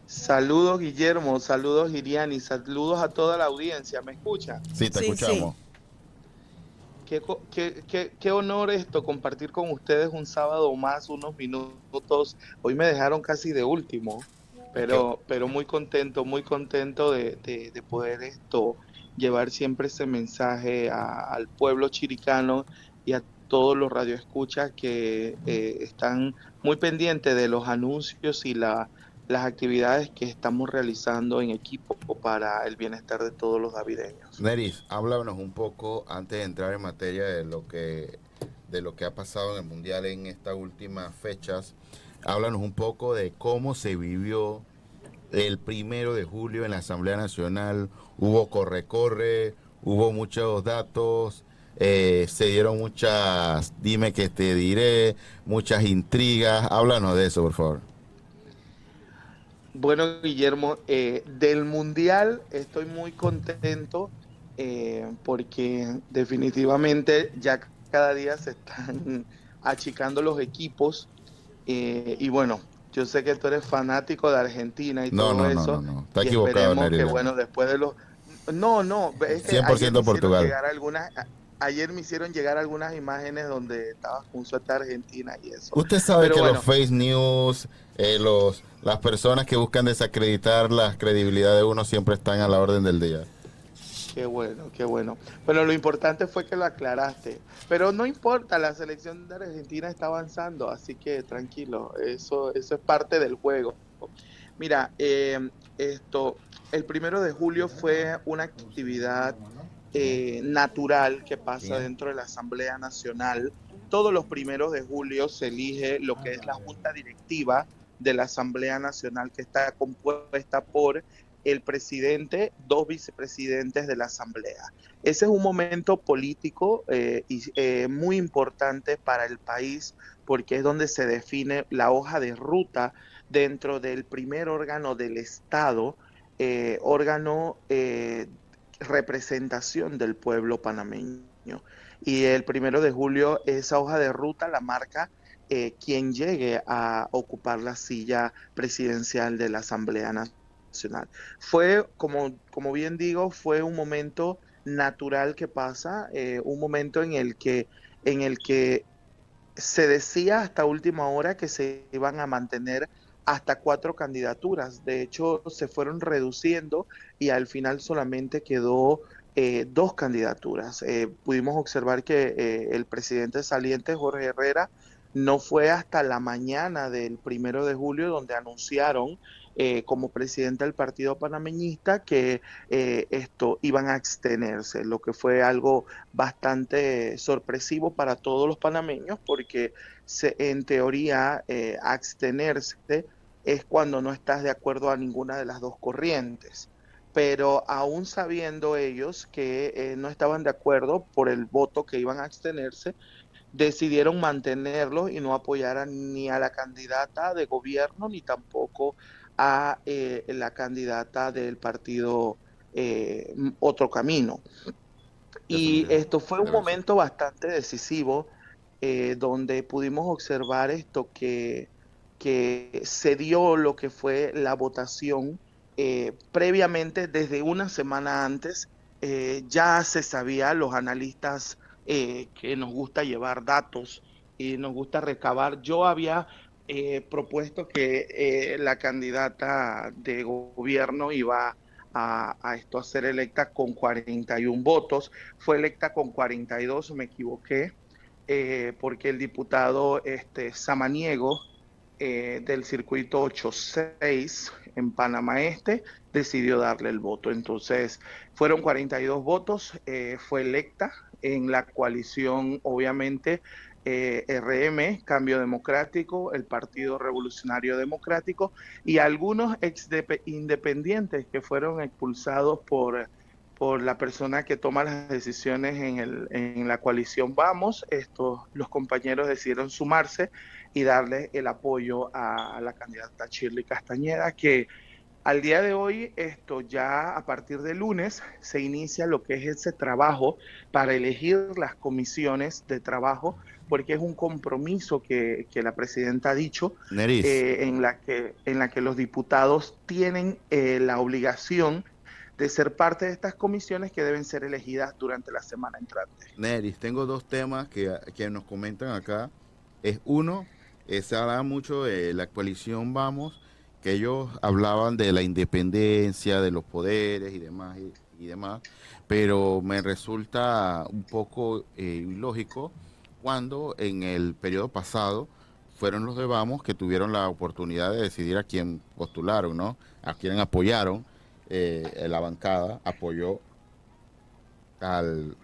S10: Saludos, Guillermo, saludos, Iriani, saludos a toda la audiencia. ¿Me escucha?
S1: Sí, te escuchamos.
S10: Sí. Qué honor esto, compartir con ustedes un sábado más, unos minutos. Hoy me dejaron casi de último, pero muy contento de poder llevar siempre ese mensaje al pueblo chiricano y a todos los radioescuchas que están muy pendientes de los anuncios y las actividades que estamos realizando en equipo para el bienestar de todos los davideños.
S1: Neris, háblanos un poco, antes de entrar en materia de lo que ha pasado en el Mundial en estas últimas fechas, háblanos un poco de cómo se vivió el 1 de julio en la Asamblea Nacional. Hubo corre, hubo muchos datos, se dieron muchas, dime que te diré, muchas intrigas. Háblanos de eso, por favor.
S10: Bueno, Guillermo, del Mundial estoy muy contento porque definitivamente ya cada día se están achicando los equipos y bueno, yo sé que tú eres fanático de Argentina y todo eso.
S1: No. Está equivocado,
S10: Nery. Que bueno, después de los... No, es que
S1: 100% Portugal.
S10: Ayer me hicieron llegar algunas imágenes donde estaba con suerte Argentina y eso.
S1: Usted sabe que los fake news, las personas que buscan desacreditar la credibilidad de uno siempre están a la orden del día.
S10: Qué bueno. Bueno, lo importante fue que lo aclaraste. Pero no importa, la selección de Argentina está avanzando, así que tranquilo, eso es parte del juego. Mira, el 1 de julio fue una actividad natural que pasa dentro de la Asamblea Nacional. Todos los 1 de julio se elige lo que es la Junta Directiva de la Asamblea Nacional, que está compuesta por el presidente, 2 vicepresidentes de la Asamblea. Ese es un momento político y muy importante para el país porque es donde se define la hoja de ruta dentro del primer órgano del Estado, órgano representación del pueblo panameño. Y el 1 de julio esa hoja de ruta la marca quien llegue a ocupar la silla presidencial de la Asamblea Nacional. Fue, como bien digo, fue un momento natural que pasa, un momento en el que se decía hasta última hora que se iban a mantener hasta 4 candidaturas. De hecho, se fueron reduciendo y al final solamente quedó 2 candidaturas. Pudimos observar que el presidente saliente, Jorge Herrera, no fue hasta la mañana del 1 de julio donde anunciaron como presidente del partido panameñista que esto iban a abstenerse, lo que fue algo bastante sorpresivo para todos los panameños porque en teoría abstenerse es cuando no estás de acuerdo a ninguna de las dos corrientes. Pero aún sabiendo ellos que no estaban de acuerdo por el voto que iban a abstenerse, decidieron mantenerlo y no apoyar ni a la candidata de gobierno ni tampoco a la candidata del partido Otro Camino. Y esto fue un momento bastante decisivo donde pudimos observar esto que se dio lo que fue la votación previamente, desde una semana antes, ya se sabía, los analistas que nos gusta llevar datos y nos gusta recabar. Yo había propuesto que la candidata de gobierno iba a ser electa con 41 votos, fue electa con 42, me equivoqué, porque el diputado Samaniego del circuito 86 en Panamá Este decidió darle el voto. Entonces fueron 42 votos, fue electa en la coalición, obviamente, RM, Cambio Democrático, el Partido Revolucionario Democrático y algunos independientes que fueron expulsados por la persona que toma las decisiones en la coalición Vamos. Los compañeros decidieron sumarse y darle el apoyo a la candidata Shirley Castañeda, que al día de hoy, ya a partir de lunes, se inicia lo que es ese trabajo para elegir las comisiones de trabajo, porque es un compromiso que la presidenta ha dicho, en la que los diputados tienen la obligación de ser parte de estas comisiones que deben ser elegidas durante la semana entrante.
S1: Neris, tengo 2 temas que nos comentan acá. Es uno, se habla mucho de la coalición Vamos, que ellos hablaban de la independencia, de los poderes y demás, pero me resulta un poco ilógico cuando en el periodo pasado fueron los de Vamos que tuvieron la oportunidad de decidir a quién postularon, ¿no? A quién apoyaron. La bancada apoyó al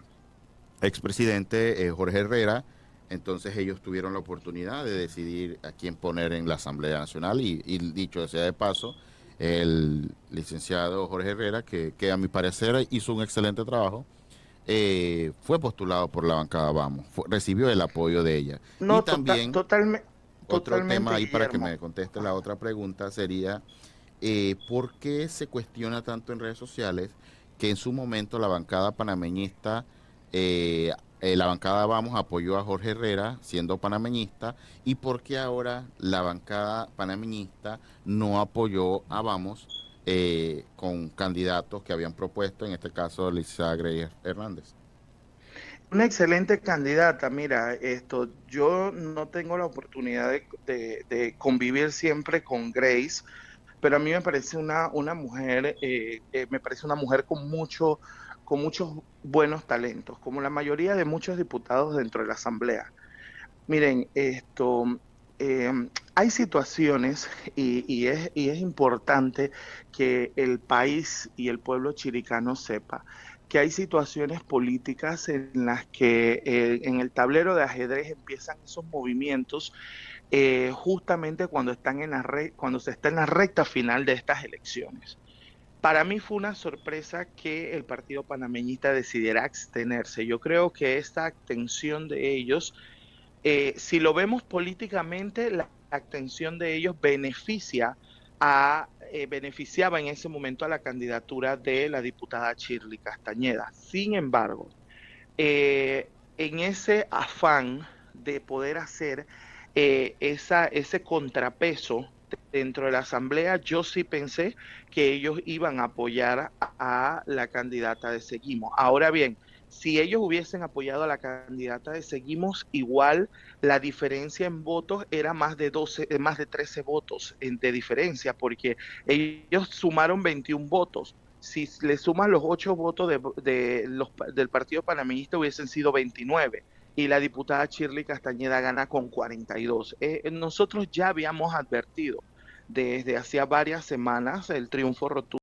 S1: expresidente Jorge Herrera, entonces ellos tuvieron la oportunidad de decidir a quién poner en la Asamblea Nacional y dicho sea de paso, el licenciado Jorge Herrera, que a mi parecer hizo un excelente trabajo, fue postulado por la bancada Vamos, recibió el apoyo de ella.
S10: No,
S1: y también
S10: totalmente,
S1: otro tema ahí,
S10: Guillermo,
S1: para que me conteste la otra pregunta, sería ¿por qué se cuestiona tanto en redes sociales que en su momento la bancada panameñista, la bancada Vamos apoyó a Jorge Herrera siendo panameñista, y por qué ahora la bancada panameñista no apoyó a Vamos con candidatos que habían propuesto, en este caso Lisa Grey Hernández?
S10: Una excelente candidata. Mira, yo no tengo la oportunidad de convivir siempre con Grace, pero a mí me parece una mujer, me parece una mujer con muchos buenos talentos, como la mayoría de muchos diputados dentro de la Asamblea. Miren, hay situaciones y es importante que el país y el pueblo chiricano sepa que hay situaciones políticas en las que en el tablero de ajedrez empiezan esos movimientos justamente cuando cuando se está en la recta final de estas elecciones. Para mí fue una sorpresa que el partido panameñista decidiera abstenerse. Yo creo que esta abstención de ellos, si lo vemos políticamente, la abstención de ellos beneficiaba en ese momento a la candidatura de la diputada Shirley Castañeda. Sin embargo, en ese afán de poder hacer ese contrapeso dentro de la asamblea yo sí pensé que ellos iban a apoyar a la candidata de Seguimos. Ahora bien, si ellos hubiesen apoyado a la candidata de Seguimos, igual la diferencia en votos era más de 13 votos de diferencia, porque ellos sumaron 21 votos. Si le suman los 8 votos del Partido Panameñista, hubiesen sido 29. Y la diputada Shirley Castañeda gana con 42. Nosotros ya habíamos advertido desde hacía varias semanas el triunfo rotundo